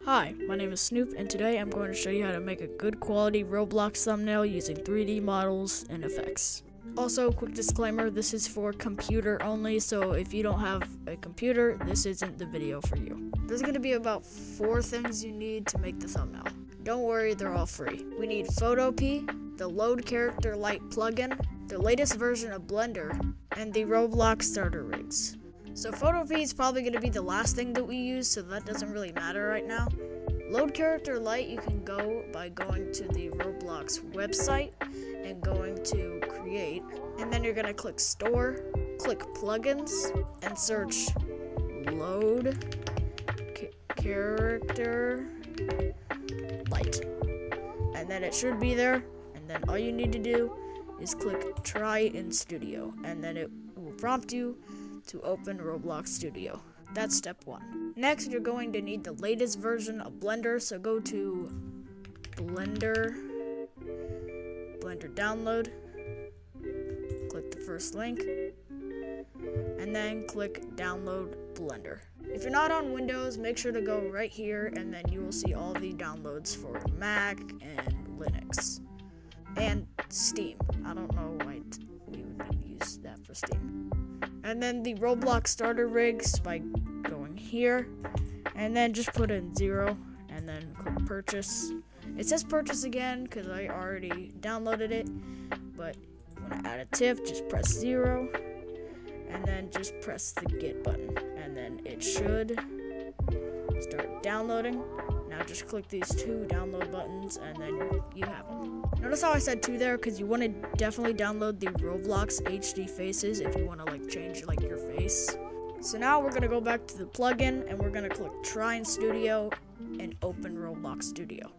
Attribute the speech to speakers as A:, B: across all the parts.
A: Hi, my name is Snoop, and today I'm going to show you how to make a good quality Roblox thumbnail using 3D models and effects. Also, quick disclaimer, this is for computer only, so if you don't have a computer, this isn't the video for you. There's going to be about 4 things you need to make the thumbnail. Don't worry, they're all free. We need Photopea, the Load Character Light plugin, the latest version of Blender, and the Roblox starter rigs. So Photopea is probably going to be the last thing that we use, so that doesn't really matter right now. Load Character Light you can go by going to the Roblox website and going to Create, and then you're going to click Store, click Plugins, and search Load Character Light. And then it should be there, and then all you need to do is click Try in Studio, and then it will prompt you to open Roblox Studio. That's step 1. Next, you're going to need the latest version of Blender, so go to Blender download, click the first link, and then click download Blender. If you're not on Windows, make sure to go right here, and then you will see all the downloads for Mac and Linux and Steam. I don't know why we would use that for Steam. And then the Roblox starter rigs by going here, and then just put in 0, and then click purchase. It says purchase again because I already downloaded it, but when I add a TIFF, just press 0, and then just press the get button, and then it should start downloading. Now just click these 2 download buttons, and then you have them. Notice how I said 2 there, because you want to definitely download the Roblox HD faces if you want to change your face. So now we're going to go back to the plugin, and we're going to click Try in Studio and open Roblox Studio.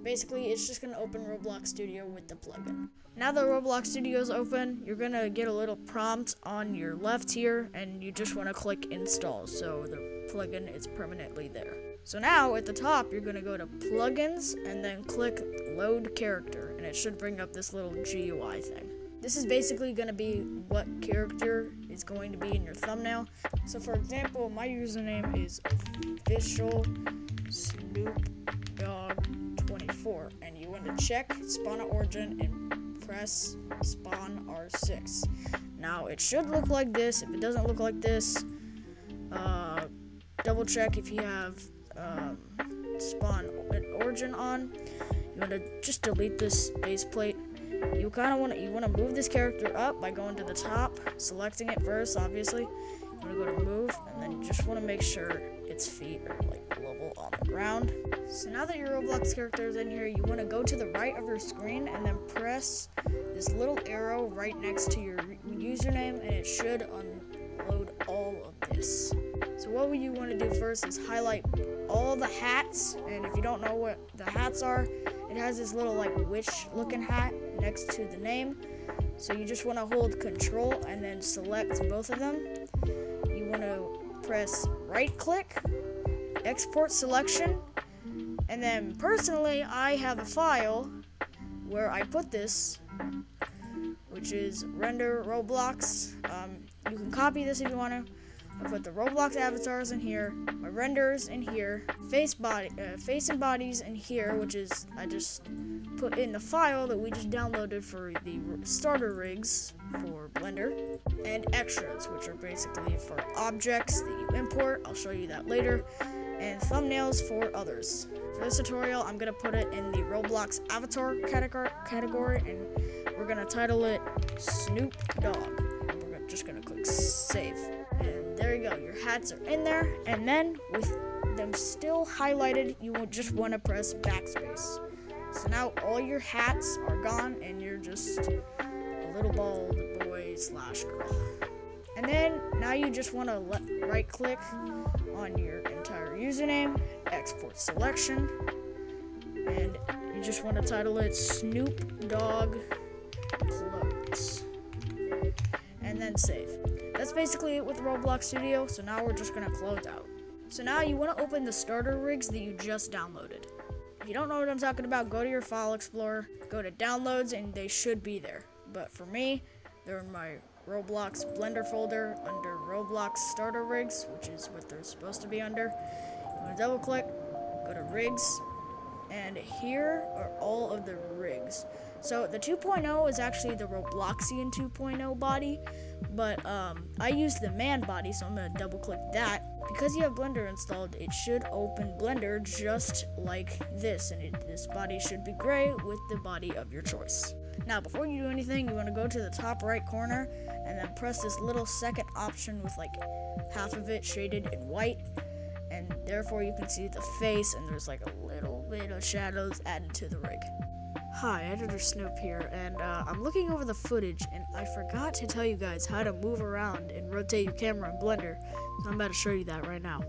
A: Basically, it's just going to open Roblox Studio with the plugin. Now that Roblox Studio is open, you're going to get a little prompt on your left here, and you just want to click Install, so the plugin is permanently there. So now at the top, you're going to go to Plugins and then click Load Character, and it should bring up this little GUI thing. This is basically going to be what character is going to be in your thumbnail. So for example, my username is official Snoop Dog 24, and you want to check Spawn Origin and press Spawn R6. Now it should look like this. If it doesn't look like this, double check if you have Spawn Origin on. You want to just delete this base plate. You want to move this character up by going to the top, selecting it first, obviously. You want to go to move, and then you just want to make sure its feet are level on the ground. So now that your Roblox character is in here, you want to go to the right of your screen and then press this little arrow right next to your username, and it should unload all of this. So what you want to do first is highlight all the hats, and if you don't know what the hats are, it has this little witch looking hat next to the name. So you just want to hold Control and then select both of them. You want to press right click, export selection, and then personally I have a file where I put this, which is render Roblox. You can copy this if you want to. I put the Roblox avatars in here, my renders in here, face and bodies in here, which is I just put in the file that we just downloaded for the starter rigs for Blender, and extras, which are basically for objects that you import. I'll show you that later, and thumbnails for others. For this tutorial, I'm gonna put it in the Roblox avatar category, and we're gonna title it Snoop Dog. And we're just gonna click save. And there you go, your hats are in there, and then with them still highlighted, you will just want to press backspace. So now all your hats are gone, and you're just a little bald boy / girl. And then now you just want to right click on your entire username, export selection, and you just want to title it Snoop Dog Clothes, and then save. That's basically it with Roblox Studio, so now we're just going to close out. So now you want to open the starter rigs that you just downloaded. If you don't know what I'm talking about, go to your file explorer, go to downloads, and they should be there. But for me, they're in my Roblox Blender folder under Roblox starter rigs, which is what they're supposed to be under. You want to double click, go to rigs, and here are all of the rigs. So the 2.0 is actually the Robloxian 2.0 body, but I used the man body, so I'm going to double click that. Because you have Blender installed, it should open Blender just like this, and this body should be gray with the body of your choice. Now, before you do anything, you want to go to the top right corner and then press this little second option with like half of it shaded in white, and therefore you can see the face, and there's like a little bit of shadows added to the rig. Hi, Editor Snoop here, and I'm looking over the footage, and I forgot to tell you guys how to move around and rotate your camera in Blender, so I'm about to show you that right now.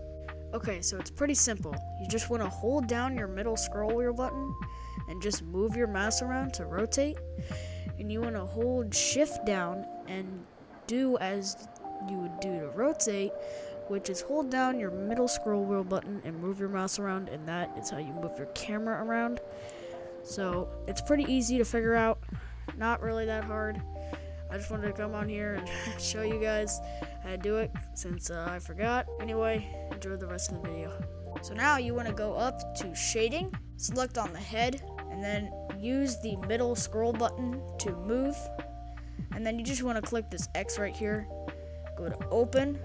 A: Okay, so it's pretty simple. You just want to hold down your middle scroll wheel button and just move your mouse around to rotate, and you want to hold shift down and do as you would do to rotate, which is hold down your middle scroll wheel button and move your mouse around, and that is how you move your camera around. So it's pretty easy to figure out, not really that hard. I just wanted to come on here and show you guys how to do it since I forgot. Anyway, enjoy the rest of the video. So now you want to go up to shading, select on the head, and then use the middle scroll button to move. And then you just want to click this X right here, go to open,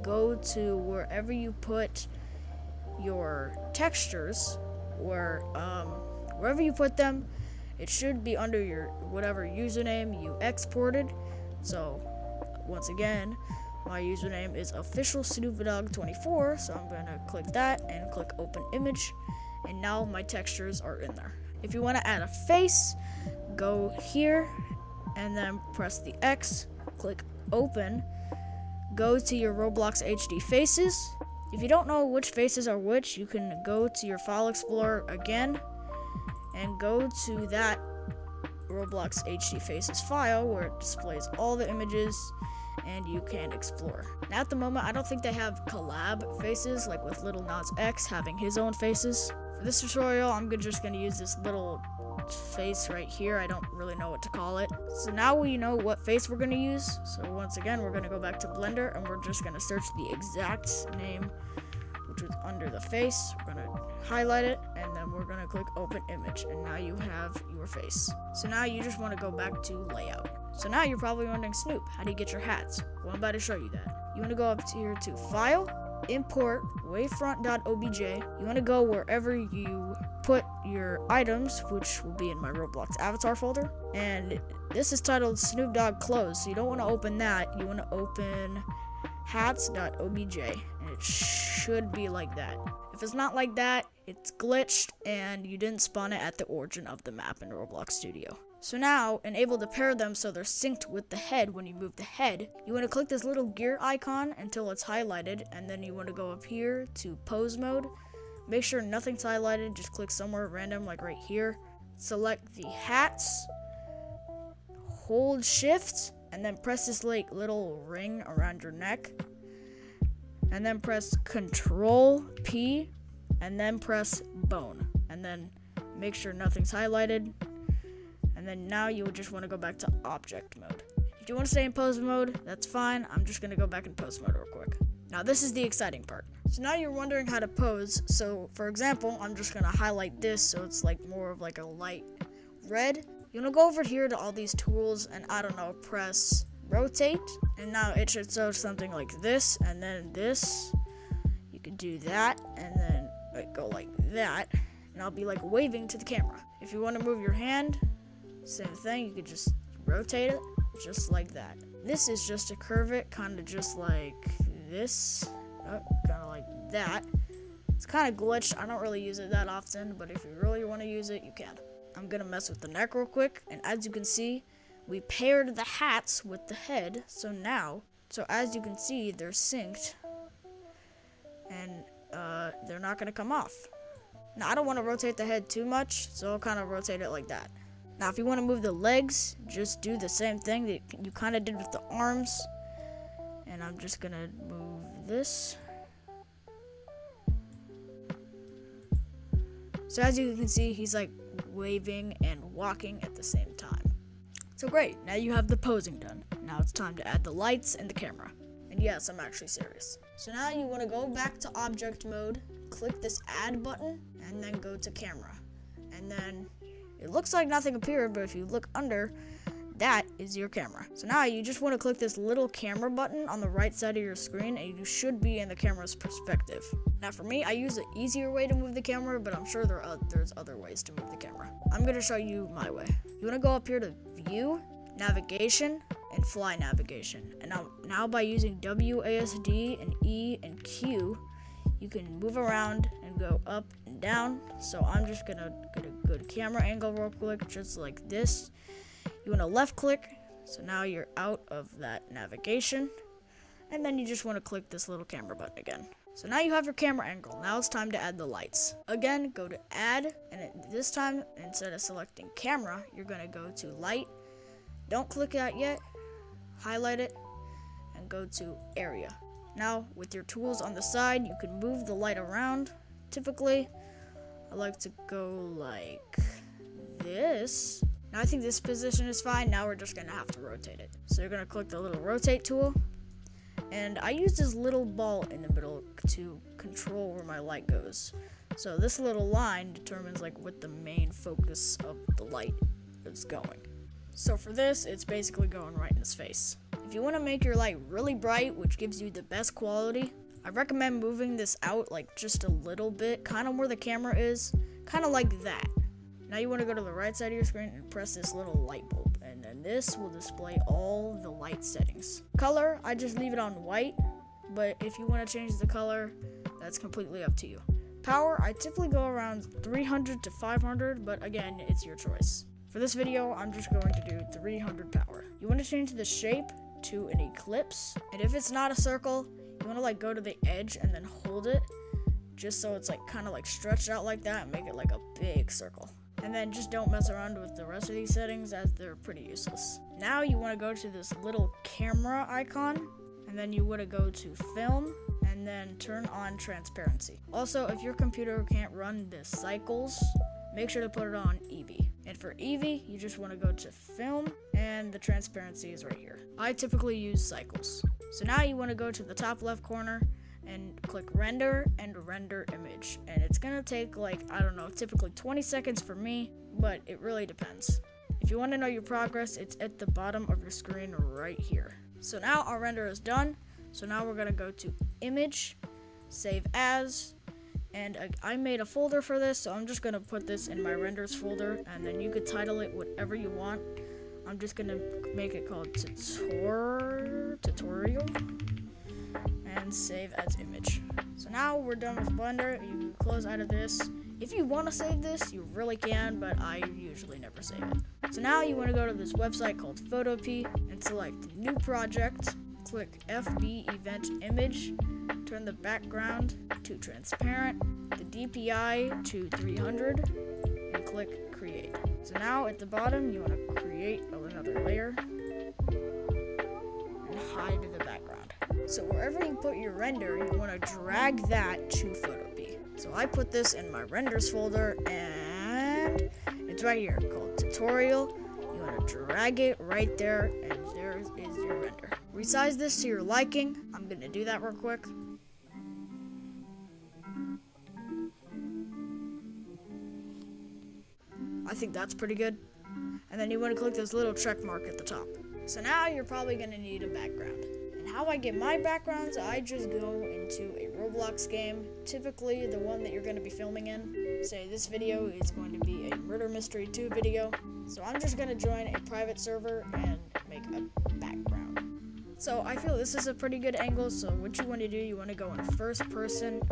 A: go to wherever you put your textures, wherever you put them, it should be under your whatever username you exported. So once again, my username is officialsnoopdog24, so I'm gonna click that and click open image, and now my textures are in there. If you want to add a face, go here and then press the X, click open, go to your Roblox HD faces. If you don't know which faces are which, you can go to your file explorer again and go to that Roblox HD faces file where it displays all the images and you can explore. Now at the moment, I don't think they have collab faces like with Lil Nas X having his own faces. For this tutorial, I'm just gonna use this little face right here. I don't really know what to call it. So now we know what face we're gonna use. So once again, we're gonna go back to Blender and we're just gonna search the exact name, which was under the face. We're gonna highlight it and then we're gonna click open image, and now you have your face. So now you just want to go back to layout. So now you're probably wondering, Snoop, how do you get your hats? Well, I'm about to show you that. You want to go up here to file, import wavefront.obj. You want to go wherever you put your items, which will be in my Roblox avatar folder, and this is titled Snoop Dogg Clothes, so you don't want to open that. You want to open hats.obj, and it should be like that. If it's not like that, it's glitched and you didn't spawn it at the origin of the map in Roblox Studio. So now, enable to pair them so they're synced with the head. When you move the head, you want to click this little gear icon until it's highlighted, and then you want to go up here to pose mode. Make sure nothing's highlighted, just click somewhere random like right here. Select the hats, hold shift, and then press this like little ring around your neck. And then press Control P, and then press bone. And then make sure nothing's highlighted. And then now you would just want to go back to object mode. If you want to stay in pose mode, that's fine. I'm just going to go back in pose mode real quick. Now this is the exciting part. So now you're wondering how to pose. So for example, I'm just going to highlight this so it's like more of like a light red. You want to go over here to all these tools and I don't know, press rotate, and now it should show something like this, and then this. You can do that, and then go like that, and I'll be like waving to the camera. If you want to move your hand, same thing, you could just rotate it just like that. This is just to curve it, kind of just like this, kind of like that. It's kind of glitched. I don't really use it that often, but if you really want to use it, you can. I'm gonna mess with the neck real quick, and as you can see, we paired the hats with the head, so as you can see, they're synced, and they're not gonna come off. Now, I don't want to rotate the head too much, so I'll kind of rotate it like that. Now, if you want to move the legs, just do the same thing that you kind of did with the arms, and I'm just gonna move this. So as you can see, he's like waving and walking at the same time. So great, now you have the posing done. Now it's time to add the lights and the camera. And yes, I'm actually serious. So now you want to go back to object mode, click this add button, and then go to camera. And then it looks like nothing appeared, but if you look under, that is your camera. So now you just want to click this little camera button on the right side of your screen, and you should be in the camera's perspective. Now for me, I use an easier way to move the camera, but I'm sure there's other ways to move the camera. I'm going to show you my way. You want to go up here to View, Navigation, and Fly Navigation. And now by using WASD and E and Q, you can move around and go up and down. So I'm just going to get a good camera angle real quick, just like this. You want to left click, so now you're out of that navigation, and then you just want to click this little camera button again. So now you have your camera angle. Now it's time to add the lights. Again, go to add, and this time, instead of selecting camera, you're going to go to light. Don't click that yet, highlight it, and go to area. Now, with your tools on the side, you can move the light around. Typically, I like to go like this. Now I think this position is fine. Now we're just going to have to rotate it. So you're going to click the little rotate tool. And I use this little ball in the middle to control where my light goes. So this little line determines like what the main focus of the light is going. So for this, it's basically going right in his face. If you want to make your light really bright, which gives you the best quality, I recommend moving this out like just a little bit, kind of where the camera is, kind of like that. Now you want to go to the right side of your screen and press this little light bulb, and then this will display all the light settings. Color, I just leave it on white, but if you want to change the color, that's completely up to you. Power, I typically go around 300 to 500, but again, it's your choice. For this video, I'm just going to do 300 power. You want to change the shape to an ellipse, and if it's not a circle, you want to like go to the edge and then hold it, just so it's like kind of like stretched out like that and make it like a big circle. And then just don't mess around with the rest of these settings, as they're pretty useless. Now you want to go to this little camera icon, and then you want to go to film, and then turn on transparency. Also, if your computer can't run the cycles, make sure to put it on Eevee. And for Eevee, you just want to go to film, and the transparency is right here. I typically use cycles. So now you want to go to the top left corner and click render and render image, and it's gonna take like, I don't know, typically 20 seconds for me, but it really depends. If you want to know your progress, it's at the bottom of your screen right here. So now our render is done. So now we're gonna go to image, save as, and I made a folder for this, so I'm just gonna put this in my renders folder, and then you could title it whatever you want. I'm just gonna make it called tutorial, and save as image. So now we're done with Blender. You can close out of this. If you want to save this, you really can, but I usually never save it. So now you want to go to this website called Photopea and select New Project. Click FB Event Image. Turn the background to transparent, the DPI to 300, and click Create. So now at the bottom, you want to create another layer and hide the background. So wherever you put your render, you want to drag that to Photopea. So I put this in my renders folder, and it's right here called tutorial. You want to drag it right there, and there is your render. Resize this to your liking. I'm going to do that real quick. I think that's pretty good. And then you want to click this little check mark at the top. So now you're probably going to need a background. And how I get my backgrounds, I just go into a Roblox game, typically the one that you're going to be filming in. Say this video is going to be a Murder Mystery 2 video. So I'm just going to join a private server and make a background. So I feel this is a pretty good angle, so what you want to do, you want to go in first person,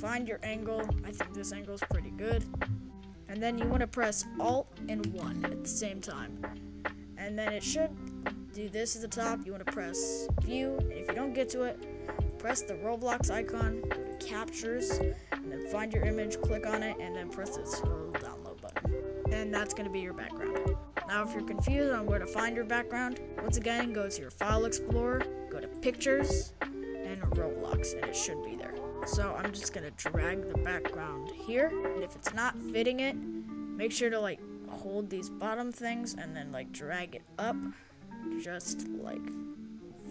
A: find your angle. I think this angle is pretty good. And then you want to press Alt and 1 at the same time. And then it should do this at the top. You want to press View, and if you don't get to it, press the Roblox icon, go to Captures, and then find your image, click on it, and then press this little download button. And that's going to be your background. Now if you're confused on where to find your background, once again, go to your File Explorer, go to Pictures, and Roblox, and it should be there. So I'm just going to drag the background here, and if it's not fitting it, make sure to like hold these bottom things and then like drag it up just like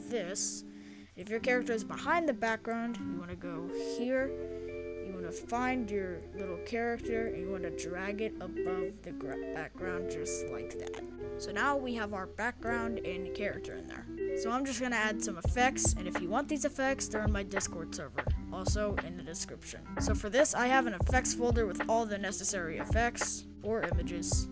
A: this. If your character is behind the background, you want to go here, you want want to find your little character and you want to drag it above the background just like that. So now we have our background and character in there. So I'm just going to add some effects, and if you want these effects, they're in my Discord server, also in the description. So for this, I have an effects folder with all the necessary effects or images.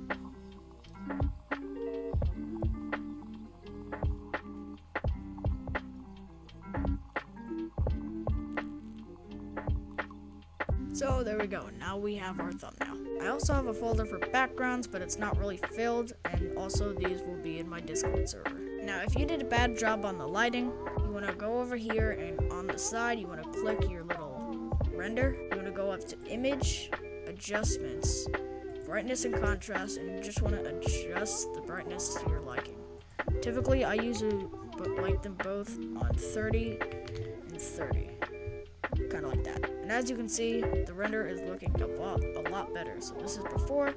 A: So there we go, now we have our thumbnail. I also have a folder for backgrounds, but it's not really filled, and also these will be in my Discord server. Now if you did a bad job on the lighting, you want to go over here and on the side you want to click your little render. You want to go up to image, adjustments, brightness and contrast, and you just want to adjust the brightness to your liking. Typically I usually like them both on 30 and 30. Kind of like that. And as you can see, the render is looking a lot better. So this is before,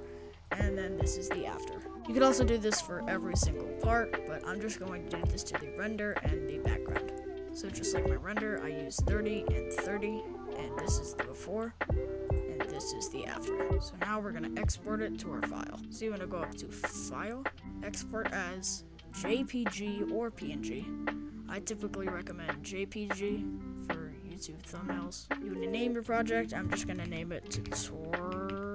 A: and then this is the after. You could also do this for every single part, but I'm just going to do this to the render and the background. So just like my render, I use 30 and 30, and this is the before, and this is the after. So now we're going to export it to our file. So you want to go up to File, Export as JPG or PNG. I typically recommend JPG for YouTube thumbnails. You want to name your project. I'm just going to name it Tutorial.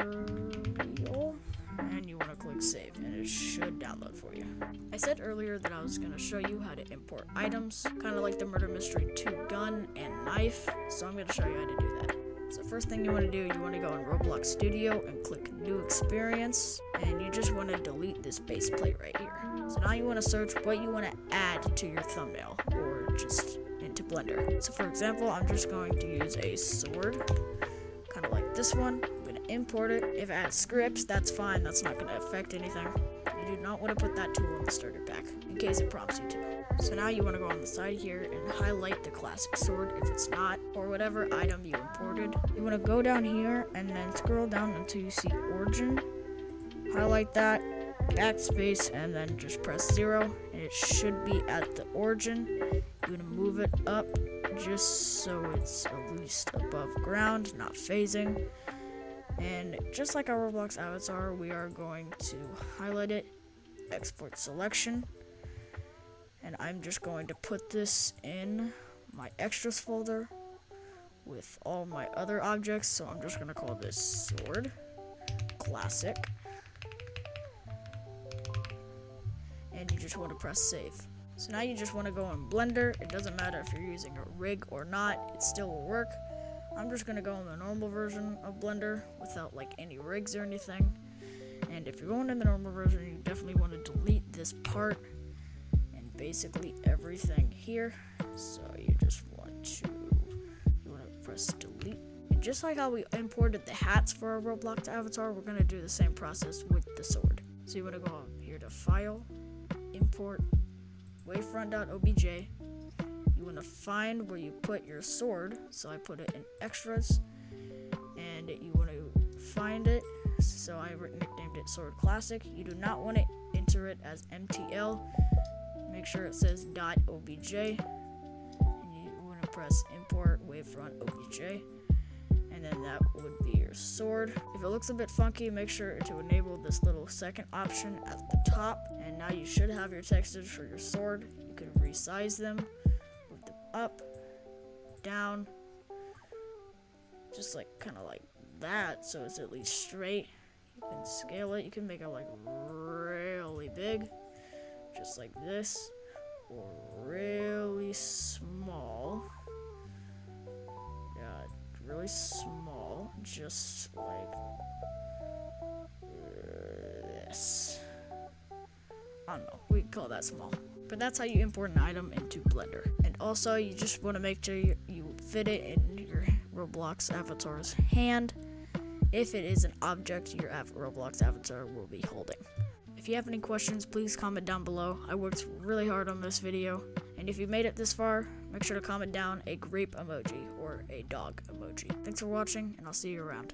A: And you want to click Save, and it should download for you. I said earlier that I was going to show you how to import items, kind of like the Murder Mystery 2 gun and knife. So I'm going to show you how to do that. So first thing you want to do, you want to go in Roblox Studio and click New Experience, and you just want to delete this base plate right here. So now you want to search what you want to add to your thumbnail, or just into Blender. So for example, I'm just going to use a sword, kind of like this one. I'm going to import it. If it has scripts, that's fine. That's not going to affect anything. You do not want to put that tool on the starter pack, in case it prompts you to. So now you want to go on the side here and highlight the classic sword if it's not, or whatever item you imported. You want to go down here and then scroll down until you see origin. Highlight that, backspace, and then just press 0, and it should be at the origin. You want to move it up just so it's at least above ground, not phasing. And just like our Roblox avatar, we are going to highlight it, export selection, and I'm just going to put this in my extras folder with all my other objects. So I'm just going to call this sword classic, and you just want to press save. So now you just want to go in Blender. It doesn't matter if you're using a rig or not, it still will work. I'm just going to go in the normal version of Blender without like any rigs or anything. And if you're going in the normal version, you definitely want to delete this part and basically everything here. So you just want to press delete. And just like how we imported the hats for our Roblox avatar, we're going to do the same process with the sword. So you want to go up here to File, Import, wavefront.obj. You want to find where you put your sword, so I put it in extras, and you want to find it, so I nicknamed it Sword Classic. You do not want to enter it as MTL. Make sure it says .obj, and you want to press import wavefront obj, and then that would be your sword. If it looks a bit funky, make sure to enable this little second option at the top, and now you should have your textures for your sword. You can resize them, move them up, down, just like kind of like that, so it's at least straight. You can scale it, you can make it like really big, just like this, or really small. Yeah, really small, just like this. I don't know, we can call that small. But that's how you import an item into Blender. And also, you just want to make sure you fit it in your Roblox avatar's hand. If it is an object your Roblox avatar will be holding. If you have any questions, please comment down below. I worked really hard on this video. And if you made it this far, make sure to comment down a grape emoji or a dog emoji. Thanks for watching, and I'll see you around.